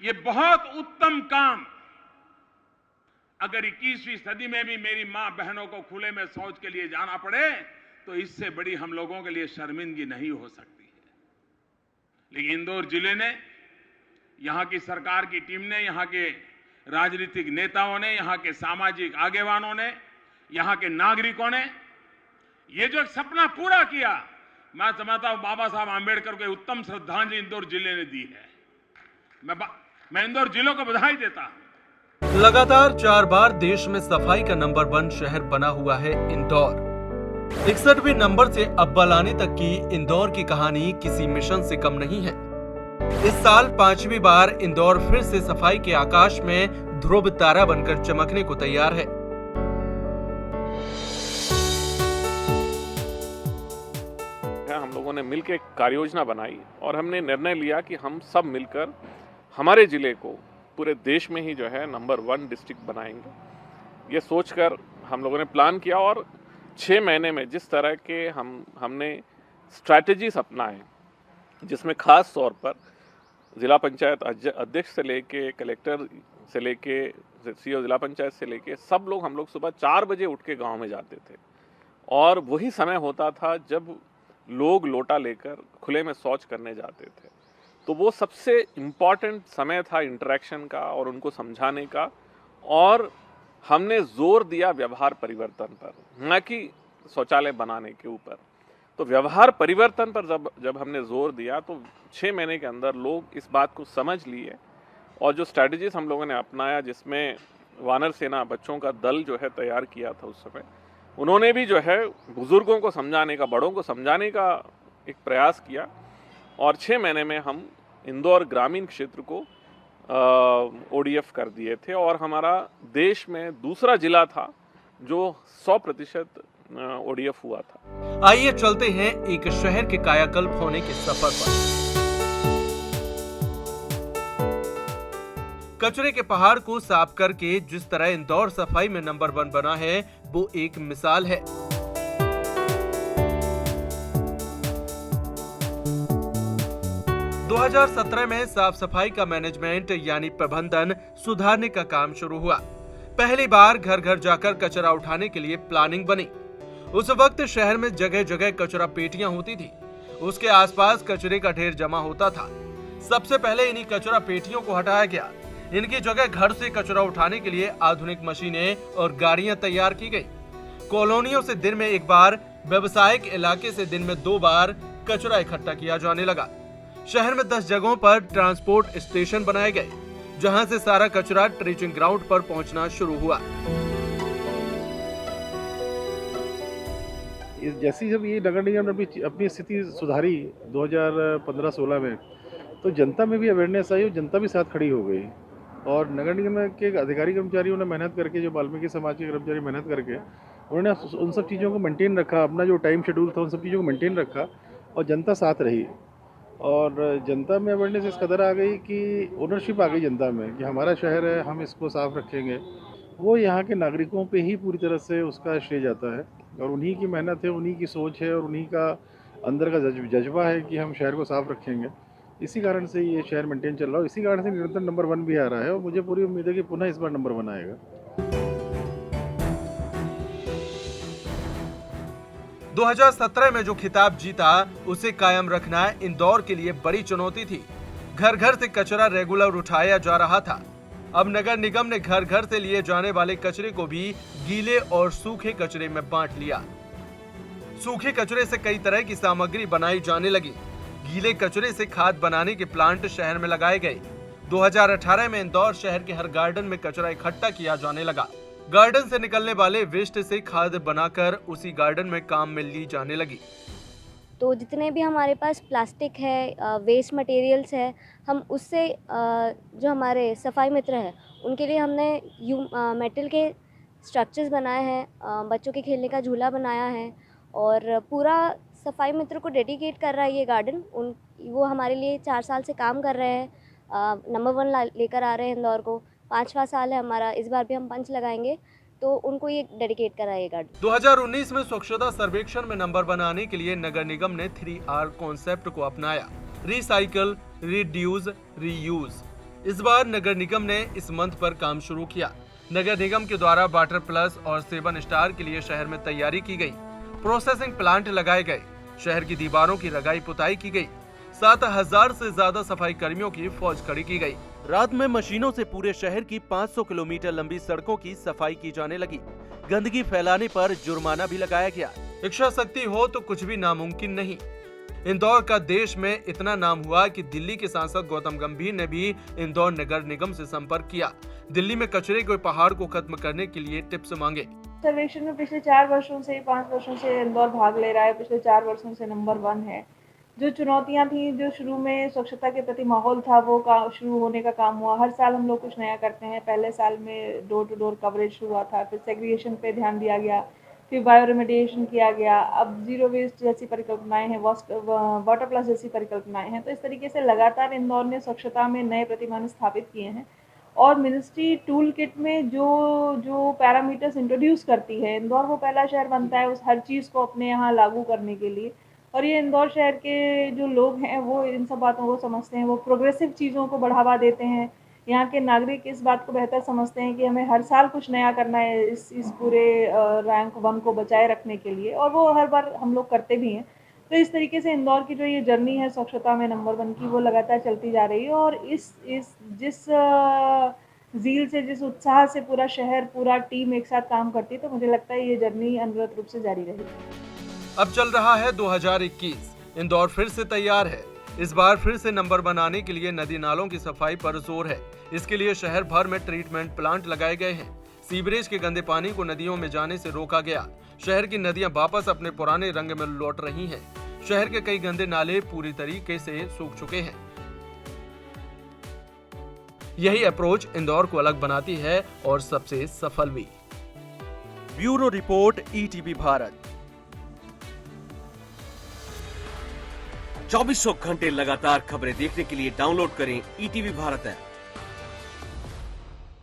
ये बहुत उत्तम काम अगर 21वीं सदी में भी मेरी मां बहनों को खुले में शौच के लिए जाना पड़े तो इससे बड़ी हम लोगों के लिए शर्मिंदगी नहीं हो सकती है। लेकिन इंदौर जिले ने, यहां की सरकार की टीम ने, यहां के राजनीतिक नेताओं ने, यहां के सामाजिक आगेवानों ने, यहां के नागरिकों ने ये जो एक सपना पूरा किया, मैं समझता हूं बाबा साहब आंबेडकर को उत्तम श्रद्धांजलि इंदौर जिले ने दी है। मैं इंदौर जिलों को बधाई देता हूं। लगातार 4 बार देश में सफाई का नंबर 1 शहर बना हुआ है इंदौर। 61वें नंबर से अव्वल आने तक की इंदौर की कहानी किसी मिशन से कम नहीं है। इस साल 5वीं बार इंदौर फिर से सफाई के आकाश में ध्रुव तारा बनकर चमकने को तैयार है। हम लोगों ने मिलकर एक कार्य योजना बनाई और हमने निर्णय लिया कि हम सब मिलकर हमारे जिले को पूरे देश में ही जो है नंबर 1 डिस्ट्रिक्ट बनाएंगे। ये सोचकर हम लोगों ने प्लान किया और 6 महीने में जिस तरह के हमने स्ट्रैटेजीज अपनाए, जिसमें खास तौर पर जिला पंचायत अध्यक्ष से लेके कलेक्टर से लेके सीईओ जिला पंचायत से लेके सब लोग, हम लोग सुबह 4 बजे उठ के गाँव में जाते थे और वही समय होता था जब लोग लोटा लेकर खुले में शौच करने जाते थे। तो वो सबसे इम्पॉर्टेंट समय था इंटरेक्शन का और उनको समझाने का, और हमने जोर दिया व्यवहार परिवर्तन पर, न कि शौचालय बनाने के ऊपर। तो व्यवहार परिवर्तन पर जब हमने जोर दिया तो 6 महीने के अंदर लोग इस बात को समझ लिए और जो स्ट्रैटेजीज हम लोगों ने अपनाया, जिसमें वानर सेना बच्चों का दल जो है तैयार किया था उस समय, उन्होंने भी जो है बुजुर्गों को समझाने का, बड़ों को समझाने का एक प्रयास किया और 6 महीने में हम इंदौर ग्रामीण क्षेत्र को ODF कर दिए थे और हमारा देश में दूसरा जिला था जो 100% ODF हुआ था। आइए चलते हैं एक शहर के कायाकल्प होने के सफर पर। कचरे के पहाड़ को साफ करके जिस तरह इंदौर सफाई में नंबर 1 बना है, वो एक मिसाल है। दो 2017 में साफ सफाई का मैनेजमेंट यानी प्रबंधन सुधारने का काम शुरू हुआ। पहली बार घर घर जाकर कचरा उठाने के लिए प्लानिंग बनी। उस वक्त शहर में जगह जगह कचरा पेटियां होती थी, उसके आसपास कचरे का ढेर जमा होता था। सबसे पहले इन्हीं कचरा पेटियों को हटाया गया। इनकी जगह घर से कचरा उठाने के लिए आधुनिक मशीनें और गाड़ियां तैयार की गई। कॉलोनियों से दिन में 1 बार, व्यवसायिक इलाके से दिन में 2 बार कचरा इकट्ठा किया जाने लगा। शहर में 10 जगहों पर ट्रांसपोर्ट स्टेशन बनाए गए, जहां से सारा कचरा ट्रीचिंग ग्राउंड पर पहुंचना शुरू हुआ। जैसी जब ये नगर निगम ने अपनी स्थिति सुधारी 2015-16 में, तो जनता में भी अवेयरनेस आई और जनता भी साथ खड़ी हो गई और नगर निगम के अधिकारी कर्मचारियों ने मेहनत करके, जो वाल्मीकि समाज के कर्मचारी मेहनत करके, उन्होंने उन सब चीज़ों को मेंटेन रखा। अपना जो टाइम शेड्यूल था उन सब चीज़ों को मेंटेन रखा और जनता साथ रही और जनता में अवेयरनेस इस कदर आ गई कि ओनरशिप आ गई जनता में कि हमारा शहर है, हम इसको साफ रखेंगे। वो यहाँ के नागरिकों पे ही पूरी तरह से उसका श्रेय जाता है और उन्हीं की मेहनत है, उन्हीं की सोच है और उन्हीं का अंदर का जज्बा है कि हम शहर को साफ रखेंगे। इसी कारण से ये शहर मेंटेन चल रहा है, इसी कारण से निरंतर नंबर 1 भी आ रहा है और मुझे पूरी उम्मीद है कि पुनः इस बार नंबर 1 आएगा। 2017 में जो खिताब जीता, उसे कायम रखना इंदौर के लिए बड़ी चुनौती थी। घर घर से कचरा रेगुलर उठाया जा रहा था। अब नगर निगम ने घर घर से लिए जाने वाले कचरे को भी गीले और सूखे कचरे में बांट लिया। सूखे कचरे से कई तरह की सामग्री बनाई जाने लगी। गीले कचरे से खाद बनाने के प्लांट शहर में लगाए गए। 2018 में इंदौर शहर के हर गार्डन में कचरा इकट्ठा किया जाने लगा। गार्डन से निकलने वाले वेस्ट से खाद बनाकर उसी गार्डन में काम में ली जाने लगी। तो जितने भी हमारे पास प्लास्टिक है, वेस्ट मटेरियल्स है, हम उससे जो हमारे सफाई मित्र हैं उनके लिए हमने मेटल के स्ट्रक्चर्स बनाए हैं, बच्चों के खेलने का झूला बनाया है और पूरा सफाई मित्र को डेडिकेट कर रहा है ये गार्डन। वो हमारे लिए 4 साल से काम कर रहे हैं, नंबर 1 लेकर आ रहे हैं इंदौर को। 5वां साल है हमारा, इस बार भी हम पंच लगाएंगे, तो उनको ये डेडिकेट करा ये गार्डन। 2019 में स्वच्छता सर्वेक्षण में नंबर 1 आने के लिए नगर निगम ने 3R कॉन्सेप्ट को अपनाया। Recycle, reduce, reuse. इस बार नगर निगम ने इस मंथ पर काम शुरू किया। नगर निगम के द्वारा वाटर प्लस और 7 स्टार के लिए शहर में तैयारी की गई, प्रोसेसिंग प्लांट लगाए गए, शहर की दीवारों की रंगाई पुताई की गई, 7000 से ज्यादा सफाई कर्मियों की फौज खड़ी की गई। रात में मशीनों से पूरे शहर की 500 किलोमीटर लंबी सड़कों की सफाई की जाने लगी। गंदगी फैलाने पर जुर्माना भी लगाया गया। इच्छा शक्ति हो तो कुछ भी नामुमकिन नहीं। इंदौर का देश में इतना नाम हुआ कि दिल्ली के सांसद गौतम गंभीर ने भी इंदौर नगर निगम से संपर्क किया। दिल्ली में कचरे के पहाड़ को खत्म करने के लिए टिप्स मांगे। सर्वेक्षण में पिछले 4 वर्षों से 5 वर्षों से इंदौर भाग ले रहा है। पिछले 4 वर्षों से नंबर 1 है। जो चुनौतियां थी, जो शुरू में स्वच्छता के प्रति माहौल था, वो शुरू होने का काम हुआ। हर साल हम लोग कुछ नया करते हैं। पहले साल में डोर टू डोर कवरेज हुआ था, फिर सेग्रीगेशन पे ध्यान दिया गया, फिर बायो रेमेडिएशन किया गया, अब जीरो वेस्ट जैसी परिकल्पनाएं हैं, वाटर प्लस जैसी परिकल्पनाएं हैं। तो इस तरीके से लगातार इंदौर ने स्वच्छता में नए प्रतिमान स्थापित किए हैं। और मिनिस्ट्री टूल किट में जो पैरामीटर्स इंट्रोड्यूस करती है, इंदौर वो पहला शहर बनता है उस हर चीज़ को अपने यहाँ लागू करने के लिए। और ये इंदौर शहर के जो लोग हैं वो इन सब बातों को समझते हैं, वो प्रोग्रेसिव चीज़ों को बढ़ावा देते हैं। यहाँ के नागरिक इस बात को बेहतर समझते हैं कि हमें हर साल कुछ नया करना है इस पूरे रैंक 1 को बचाए रखने के लिए, और वो हर बार हम लोग करते भी हैं। तो इस तरीके से इंदौर की जो ये जर्नी है स्वच्छता में नंबर 1 की, वो लगातार चलती जा रही है। और जिस ज़ील से, जिस उत्साह से पूरा शहर, पूरा टीम एक साथ काम करती है, तो मुझे लगता है ये जर्नी अनवरत रूप से जारी रहेगी। अब चल रहा है 2021, इंदौर फिर से तैयार है। इस बार फिर से नंबर बनाने के लिए नदी नालों की सफाई पर जोर है। इसके लिए शहर भर में ट्रीटमेंट प्लांट लगाए गए हैं। सीवरेज के गंदे पानी को नदियों में जाने से रोका गया। शहर की नदियां वापस अपने पुराने रंग में लौट रही हैं। शहर के कई गंदे नाले पूरी तरीके से सूख चुके हैं। यही अप्रोच इंदौर को अलग बनाती है और सबसे सफल भी। Bureau report, ETV Bharat. 24 घंटे लगातार खबरें देखने के लिए डाउनलोड करें ईटीवी भारत ऐप।